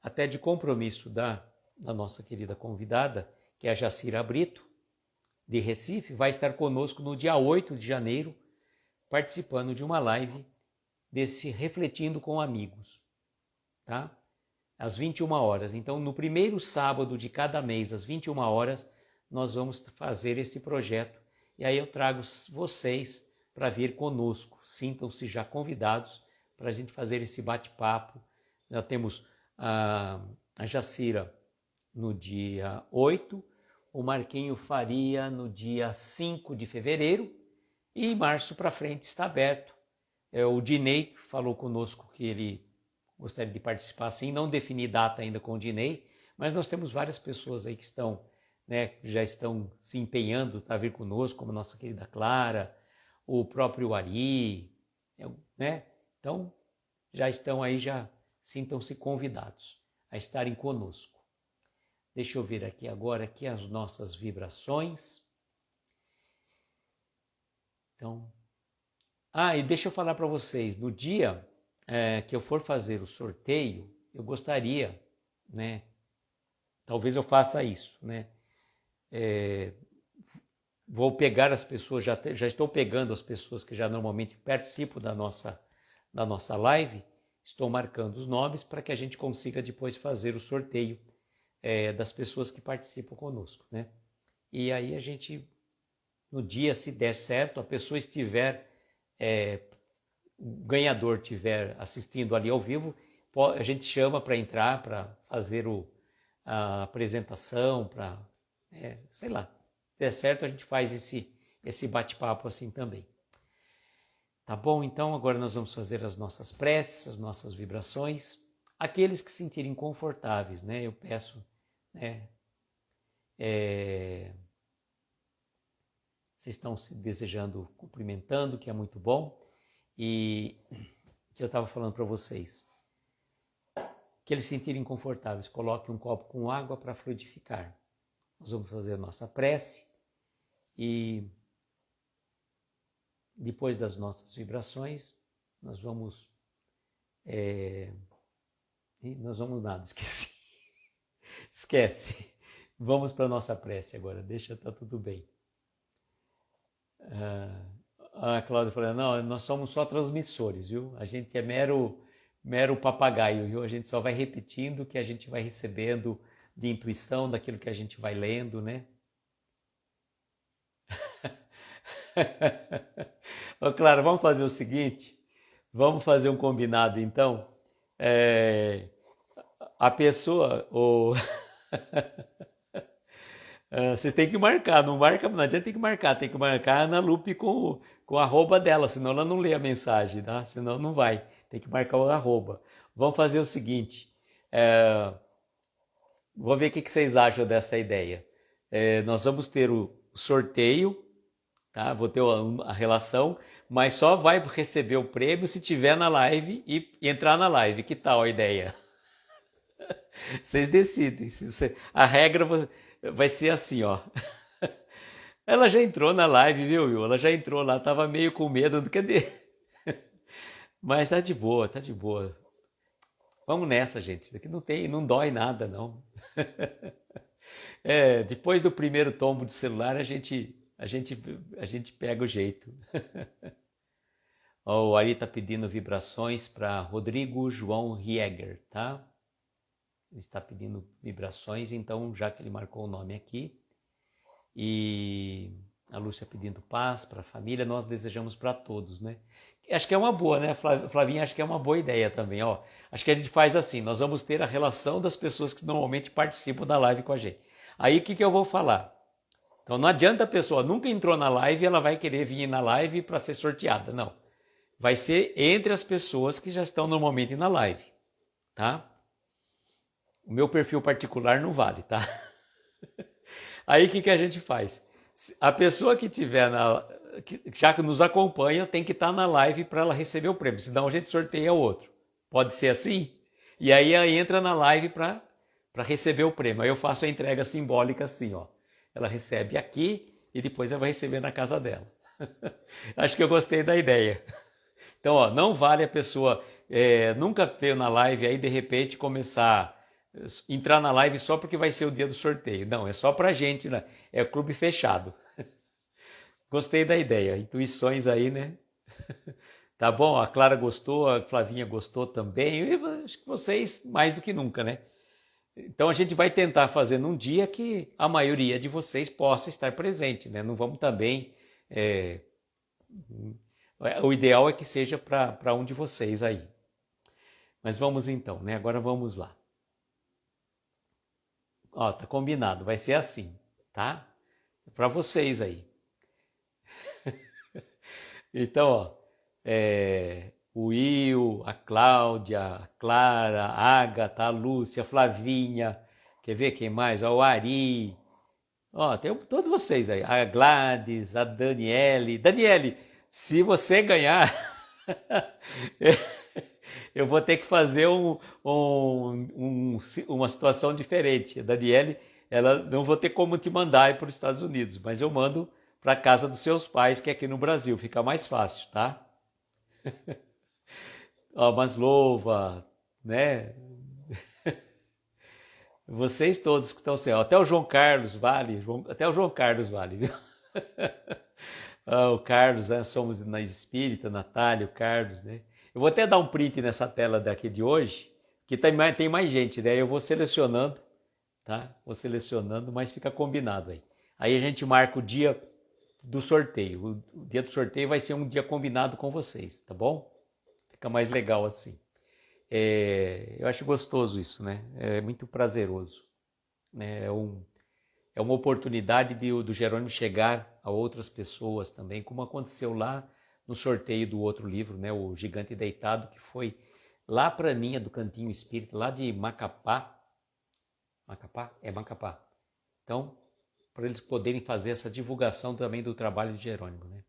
até de compromisso da nossa querida convidada, que é a Jacira Brito, de Recife, vai estar conosco no dia 8 de janeiro, participando de uma live desse Refletindo com Amigos, tá? Às 21 horas. Então, no primeiro sábado de cada mês, às 21 horas, nós vamos fazer esse projeto. E aí eu trago vocês para vir conosco. Sintam-se já convidados para a gente fazer esse bate-papo. Já temos a Jacira no dia 8, o Marquinho Faria no dia 5 de fevereiro e março para frente está aberto. O Dinei falou conosco que ele gostaria de participar sim, não defini data ainda com o Dinei, mas nós temos várias pessoas aí que estão, né, já estão se empenhando para vir conosco, como a nossa querida Clara, o próprio Ari, né? Então, já estão aí, já sintam-se convidados a estarem conosco. Deixa eu ver aqui agora aqui as nossas vibrações. Então, e deixa eu falar para vocês, no dia que eu for fazer o sorteio, eu gostaria, né? Talvez eu faça isso, né? Vou pegar as pessoas, já estou pegando as pessoas que já normalmente participam da nossa live, estou marcando os nomes para que a gente consiga depois fazer o sorteio das pessoas que participam conosco, né? E aí a gente, no dia, se der certo, a pessoa estiver, o ganhador estiver assistindo ali ao vivo, a gente chama para entrar, para fazer a apresentação, para, sei lá, se der certo a gente faz esse bate-papo assim também. Tá bom? Então agora nós vamos fazer as nossas preces, as nossas vibrações. Aqueles que se sentirem confortáveis, né? Eu peço, né? Vocês estão se desejando, cumprimentando, que é muito bom. E que eu estava falando para vocês. Que eles se sentirem confortáveis, coloquem um copo com água para fluidificar. Nós vamos fazer a nossa prece e depois das nossas vibrações, nós vamos... esqueci. Esquece. Vamos para a nossa prece agora, deixa, tá tudo bem. A Cláudia falou, não, nós somos só transmissores, viu? A gente é mero papagaio, viu? A gente só vai repetindo o que a gente vai recebendo de intuição daquilo que a gente vai lendo, né? Claro, vamos fazer o seguinte, vamos fazer um combinado então. A pessoa, vocês têm que marcar, não adianta tem que marcar a Ana Lupe com o arroba dela, senão ela não lê a mensagem, tá? Senão não vai, tem que marcar o arroba. Vamos fazer o seguinte, vou ver o que vocês acham dessa ideia. Nós vamos ter o sorteio, tá? Vou ter a relação, mas só vai receber o prêmio se tiver na live e entrar na live. Que tal a ideia? Vocês decidem. A regra vai ser assim, ó. Ela já entrou na live, viu, Will? Ela já entrou lá, tava meio com medo do cadê? Mas tá de boa, tá de boa. Vamos nessa, gente. Aqui não dói nada, não. Depois do primeiro tombo do celular, a gente pega o jeito. Ó, o Ari tá pedindo vibrações para Rodrigo João Rieger, tá? Ele está pedindo vibrações, então já que ele marcou o nome aqui. E a Lúcia pedindo paz para a família, nós desejamos para todos, né? Acho que é uma boa, né, Flavinha? Acho que é uma boa ideia também, ó. Acho que a gente faz assim, nós vamos ter a relação das pessoas que normalmente participam da live com a gente. Aí o que eu vou falar? Então não adianta a pessoa nunca entrou na live e ela vai querer vir na live para ser sorteada, não. Vai ser entre as pessoas que já estão normalmente na live, tá? O meu perfil particular não vale, tá? Aí o que a gente faz? A pessoa que tiver já que nos acompanha, tem que estar na live para ela receber o prêmio, senão a gente sorteia outro. Pode ser assim? E aí ela entra na live para receber o prêmio. Aí eu faço a entrega simbólica assim, ó. Ela recebe aqui e depois ela vai receber na casa dela. Acho que eu gostei da ideia. Então, ó, não vale a pessoa nunca veio na live aí de repente começar entrar na live só porque vai ser o dia do sorteio. Não, é só pra gente, né? É clube fechado. Gostei da ideia. Intuições aí, né? Tá bom? A Clara gostou, a Flavinha gostou também. E acho que vocês mais do que nunca, né? Então a gente vai tentar fazer num dia que a maioria de vocês possa estar presente, né? Não vamos também. O ideal é que seja para um de vocês aí. Mas vamos então, né? Agora vamos lá. Ó, tá combinado, vai ser assim, tá? Para vocês aí. Então, ó, o Will, a Cláudia, a Clara, a Ágata, a Lúcia, a Flavinha, quer ver quem mais? Ó, o Ari, ó, tem todos vocês aí, a Gladys, a Daniele. Daniele, se você ganhar, eu vou ter que fazer uma situação diferente. A Daniele, ela não vou ter como te mandar para os Estados Unidos, mas eu mando para a casa dos seus pais, que é aqui no Brasil, fica mais fácil, tá? Ó, Maslova, né? Vocês todos que estão assim, ó, até o João Carlos vale, até o João Carlos vale, viu? O Carlos, né? Somos na Espírita, Natália, o Carlos, né? Eu vou até dar um print nessa tela daqui de hoje, que tem mais gente, né? Eu vou selecionando, tá? Vou selecionando, mas fica combinado aí. Aí a gente marca o dia do sorteio. O dia do sorteio vai ser um dia combinado com vocês, tá bom? Fica mais legal assim. Eu acho gostoso isso, né? É muito prazeroso. Né? É uma oportunidade do Jerônimo chegar a outras pessoas também, como aconteceu lá no sorteio do outro livro, né? O Gigante Deitado, que foi lá para mim, do Cantinho Espírita, lá de Macapá. Macapá? É Macapá. Então, para eles poderem fazer essa divulgação também do trabalho de Jerônimo, né?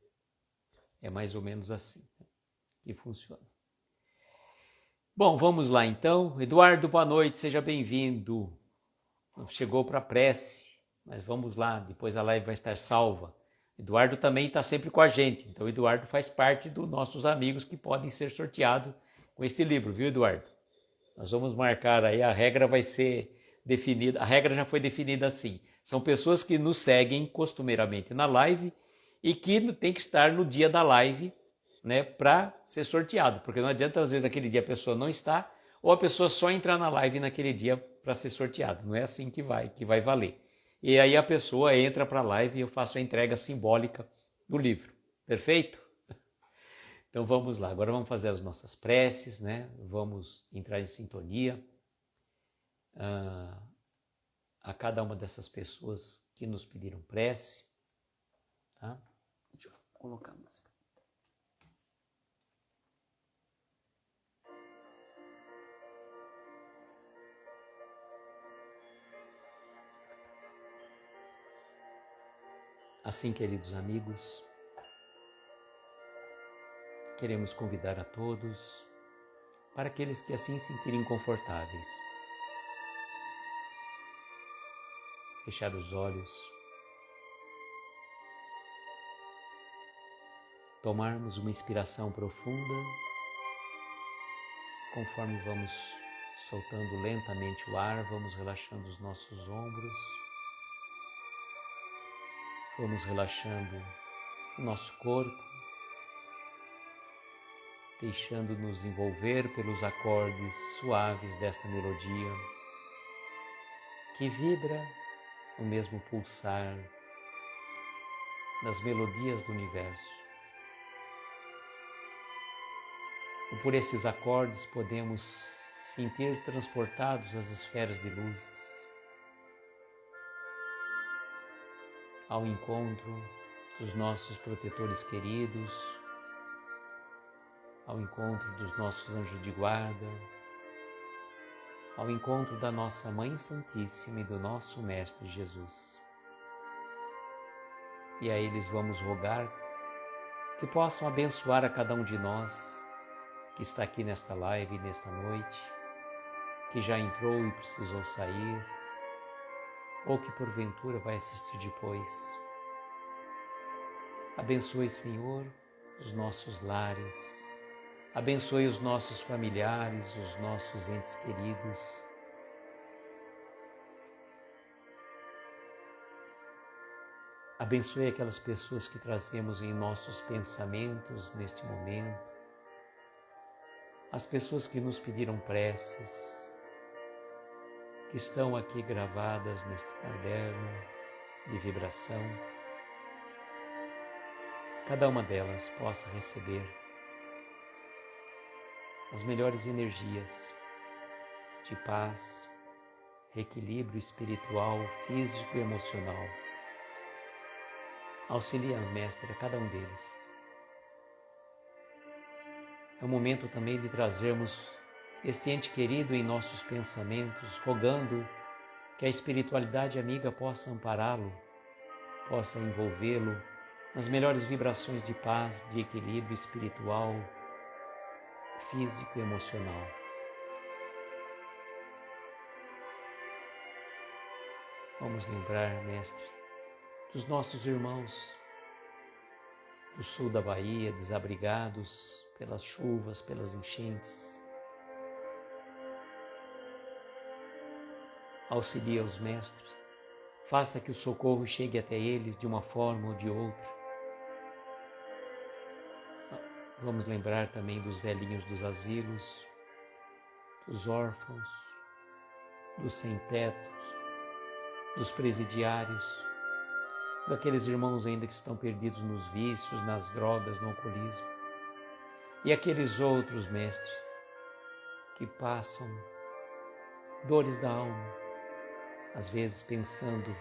É mais ou menos assim que funciona. Bom, vamos lá então. Eduardo, boa noite, seja bem-vindo. Chegou para a prece, mas vamos lá, depois a live vai estar salva. Eduardo também está sempre com a gente, então Eduardo faz parte dos nossos amigos que podem ser sorteados com este livro, viu, Eduardo? Nós vamos marcar aí, a regra vai ser definida, a regra já foi definida assim. São pessoas que nos seguem costumeiramente na live e que tem que estar no dia da live, né, para ser sorteado, porque não adianta às vezes naquele dia a pessoa não está, ou a pessoa só entrar na live naquele dia para ser sorteado. Não é assim que vai valer. E aí a pessoa entra para a live e eu faço a entrega simbólica do livro. Perfeito? Então vamos lá, agora vamos fazer as nossas preces, né? Vamos entrar em sintonia a cada uma dessas pessoas que nos pediram prece. Tá? Deixa eu colocar a música. Assim, queridos amigos, queremos convidar a todos, para aqueles que assim se sentirem confortáveis, fechar os olhos, tomarmos uma inspiração profunda, conforme vamos soltando lentamente o ar, vamos relaxando os nossos ombros, vamos relaxando o nosso corpo, deixando-nos envolver pelos acordes suaves desta melodia, que vibra no mesmo pulsar das melodias do universo. E por esses acordes podemos sentir transportados às esferas de luzes, ao encontro dos nossos protetores queridos, ao encontro dos nossos anjos de guarda, ao encontro da nossa Mãe Santíssima e do nosso Mestre Jesus. E a eles vamos rogar que possam abençoar a cada um de nós que está aqui nesta live, nesta noite, que já entrou e precisou sair, ou que porventura vai assistir depois. Abençoe, Senhor, os nossos lares, abençoe os nossos familiares, os nossos entes queridos. Abençoe aquelas pessoas que trazemos em nossos pensamentos neste momento, as pessoas que nos pediram preces, que estão aqui gravadas neste caderno de vibração. Cada uma delas possa receber as melhores energias de paz, reequilíbrio espiritual, físico e emocional. Auxilia, Mestre, a cada um deles. É o momento também de trazermos este ente querido em nossos pensamentos, rogando que a espiritualidade amiga possa ampará-lo, possa envolvê-lo nas melhores vibrações de paz, de equilíbrio espiritual, físico e emocional. Vamos lembrar, Mestre, dos nossos irmãos do sul da Bahia, desabrigados pelas chuvas, pelas enchentes. Auxilia os mestres, faça que o socorro chegue até eles de uma forma ou de outra. Vamos lembrar também dos velhinhos dos asilos, dos órfãos, dos sem-tetos, dos presidiários, daqueles irmãos ainda que estão perdidos nos vícios, nas drogas, no alcoolismo. E aqueles outros mestres que passam dores da alma, às vezes pensando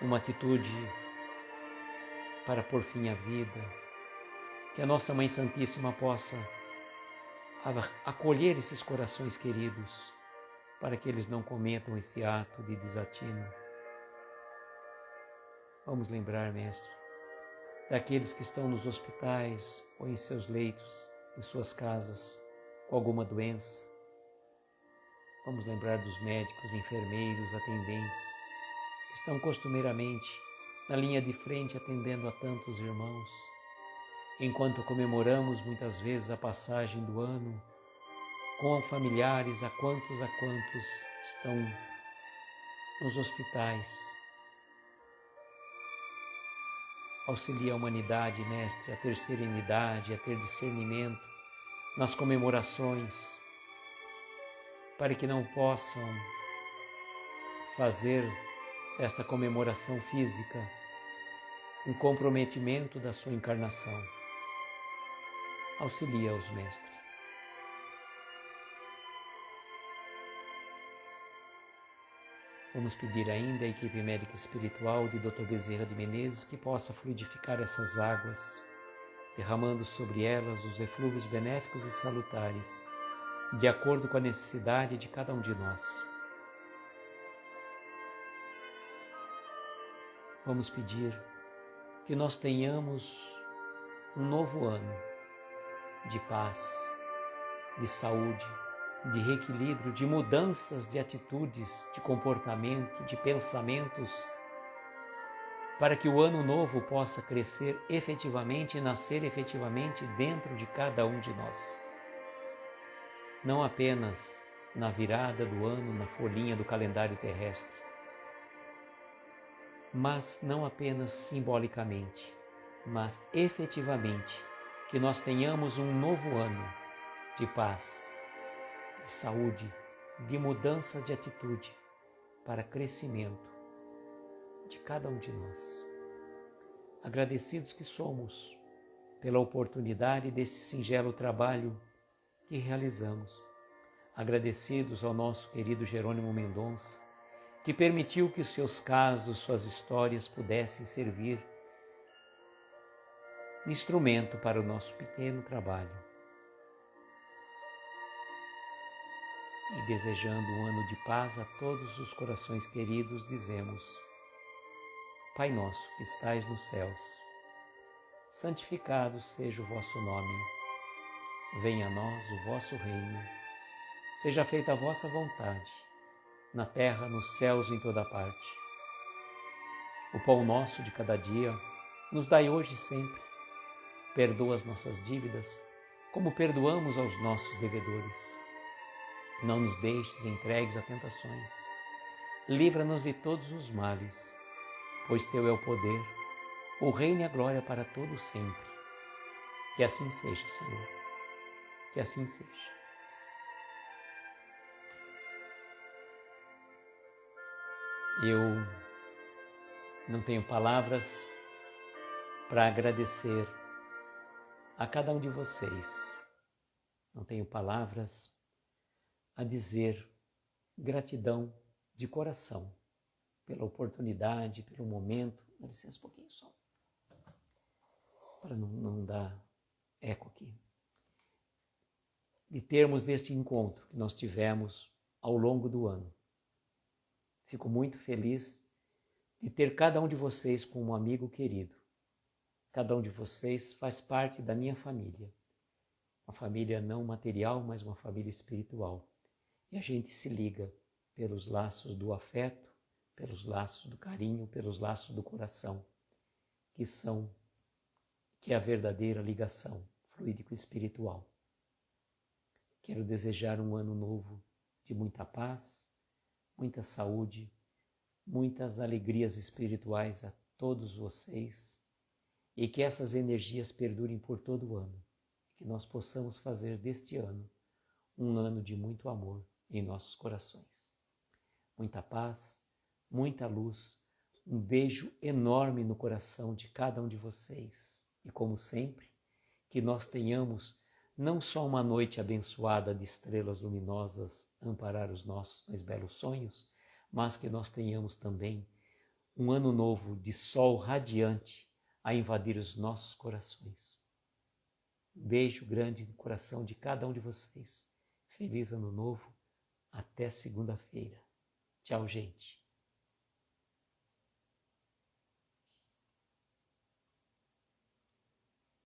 numa atitude para pôr fim à vida, que a nossa Mãe Santíssima possa acolher esses corações queridos, para que eles não cometam esse ato de desatino. Vamos lembrar, Mestre, daqueles que estão nos hospitais ou em seus leitos, em suas casas, com alguma doença. Vamos lembrar dos médicos, enfermeiros, atendentes, que estão costumeiramente na linha de frente atendendo a tantos irmãos, enquanto comemoramos muitas vezes a passagem do ano com familiares a quantos estão nos hospitais. Auxilia a humanidade, Mestre, a ter serenidade, a ter discernimento nas comemorações, para que não possam fazer desta comemoração física um comprometimento da sua encarnação. Auxilia-os, Mestre. Vamos pedir ainda à equipe médica espiritual de Dr. Bezerra de Menezes que possa fluidificar essas águas, derramando sobre elas os eflúvios benéficos e salutares, de acordo com a necessidade de cada um de nós. Vamos pedir que nós tenhamos um novo ano de paz, de saúde, de reequilíbrio, de mudanças de atitudes, de comportamento, de pensamentos, para que o ano novo possa crescer efetivamente e nascer efetivamente dentro de cada um de nós. Não apenas na virada do ano, na folhinha do calendário terrestre, mas não apenas simbolicamente, mas efetivamente, que nós tenhamos um novo ano de paz, de saúde, de mudança de atitude para crescimento de cada um de nós. Agradecidos que somos pela oportunidade desse singelo trabalho que realizamos. Agradecidos ao nosso querido Jerônimo Mendonça, que permitiu que os seus casos, suas histórias pudessem servir de instrumento para o nosso pequeno trabalho. E desejando um ano de paz a todos os corações queridos, dizemos: Pai nosso que estais nos céus, santificado seja o vosso nome. Venha a nós o vosso reino. Seja feita a vossa vontade, na terra, nos céus e em toda parte. O pão nosso de cada dia nos dai hoje e sempre. Perdoa as nossas dívidas, como perdoamos aos nossos devedores. Não nos deixes entregues a tentações. Livra-nos de todos os males, pois teu é o poder, o reino e a glória para todo sempre. Que assim seja, Senhor. Que assim seja. Eu não tenho palavras para agradecer a cada um de vocês. Não tenho palavras a dizer gratidão de coração pela oportunidade, pelo momento. Dá licença um pouquinho só, para não dar eco aqui. De termos este encontro que nós tivemos ao longo do ano. Fico muito feliz de ter cada um de vocês como um amigo querido. Cada um de vocês faz parte da minha família. Uma família não material, mas uma família espiritual. E a gente se liga pelos laços do afeto, pelos laços do carinho, pelos laços do coração, que é a verdadeira ligação fluídico-espiritual. Quero desejar um ano novo de muita paz, muita saúde, muitas alegrias espirituais a todos vocês e que essas energias perdurem por todo o ano. Que nós possamos fazer deste ano um ano de muito amor em nossos corações. Muita paz, muita luz, um beijo enorme no coração de cada um de vocês. E como sempre, que nós tenhamos não só uma noite abençoada de estrelas luminosas amparar os nossos mais belos sonhos, mas que nós tenhamos também um ano novo de sol radiante a invadir os nossos corações. Um beijo grande no coração de cada um de vocês. Feliz ano novo. Até segunda-feira. Tchau, gente.